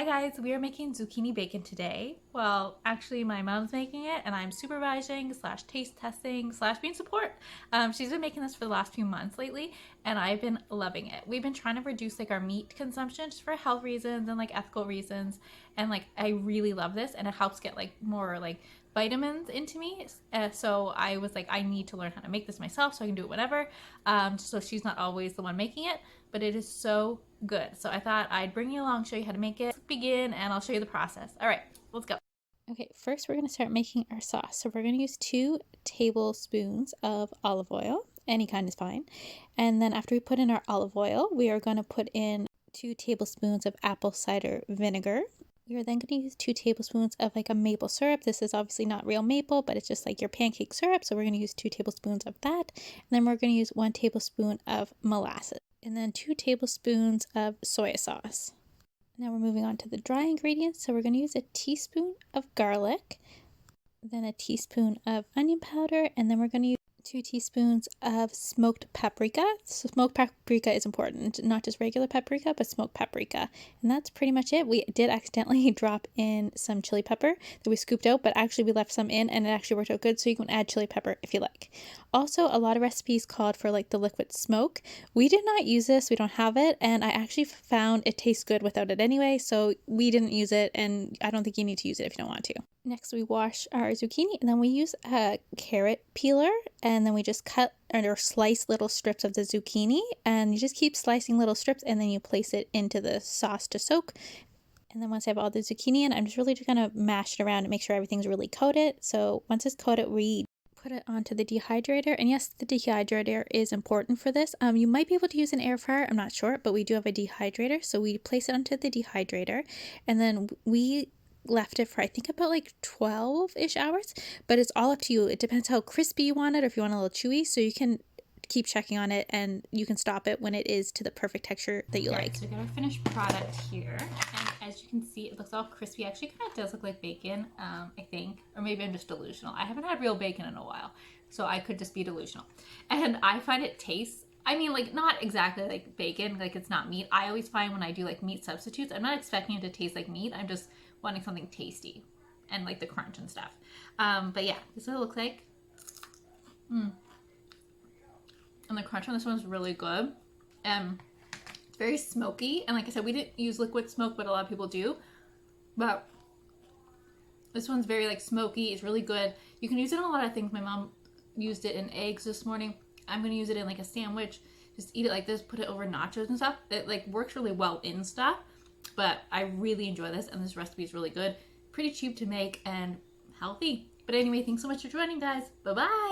Hi guys, we are making zucchini bacon today. Well, actually my mom's making it and I'm supervising slash taste testing slash being support. She's been making this for the last few months lately and I've been loving it. We've been trying to reduce like our meat consumption just for health reasons and like ethical reasons, and like I really love this and it helps get like more like vitamins into me. So I was like, I need to learn how to make this myself so I can do it whenever. So she's not always the one making it, but it is so good. So I thought I'd bring you along, show you how to make it. Let's begin and I'll show you the process. All right, let's go. Okay, first we're going to start making our sauce. So we're going to use 2 tablespoons of olive oil. Any kind is fine. And then after we put in our olive oil, we are going to put in 2 tablespoons of apple cider vinegar. We are then going to use 2 tablespoons of like a maple syrup. This is obviously not real maple, but it's just like your pancake syrup. So we're going to use 2 tablespoons of that. And then we're going to use 1 tablespoon of molasses. And then 2 tablespoons of soy sauce. Now we're moving on to the dry ingredients. So we're going to use a teaspoon of garlic, then a teaspoon of onion powder, and then we're going to use 2 teaspoons of smoked paprika. So smoked paprika is important, not just regular paprika, but smoked paprika. And that's pretty much it. We did accidentally drop in some chili pepper that we scooped out, but actually we left some in and it actually worked out good. So you can add chili pepper if you like. Also, a lot of recipes called for like the liquid smoke. We did not use this. We don't have it. And I actually found it tastes good without it anyway. So we didn't use it. And I don't think you need to use it if you don't want to. Next, we wash our zucchini and then we use a carrot peeler and then we just cut or slice little strips of the zucchini, and you just keep slicing little strips and then you place it into the sauce to soak. And then once I have all the zucchini in, I'm just really just gonna mash it around and make sure everything's really coated. So once it's coated, we put it onto the dehydrator. And yes, the dehydrator is important for this. You might be able to use an air fryer, I'm not sure, but we do have a dehydrator. So we place it onto the dehydrator and then we left it for I think about like 12-ish hours, but it's all up to you. It depends how crispy you want it or if you want it a little chewy, so you can keep checking on it and you can stop it when it is to the perfect texture that you like. So we got our finished product here, and as you can see, it looks all crispy. Actually kind of does look like bacon, I think, or maybe I'm just delusional. I haven't had real bacon in a while, so I could just be delusional. And I find it tastes, I mean, like not exactly like bacon, like it's not meat. I always find when I do like meat substitutes, I'm not expecting it to taste like meat. I'm just wanting something tasty and like the crunch and stuff. But yeah, this is what it looks like. And the crunch on this one's really good. It's very smoky. And like I said, we didn't use liquid smoke, but a lot of people do. But this one's very like smoky. It's really good. You can use it in a lot of things. My mom used it in eggs this morning. I'm going to use it in like a sandwich. Just eat it like this, put it over nachos and stuff. It like works really well in stuff. But I really enjoy this, and this recipe is really good. Pretty cheap to make and healthy. But anyway, thanks so much for joining, guys. Bye-bye!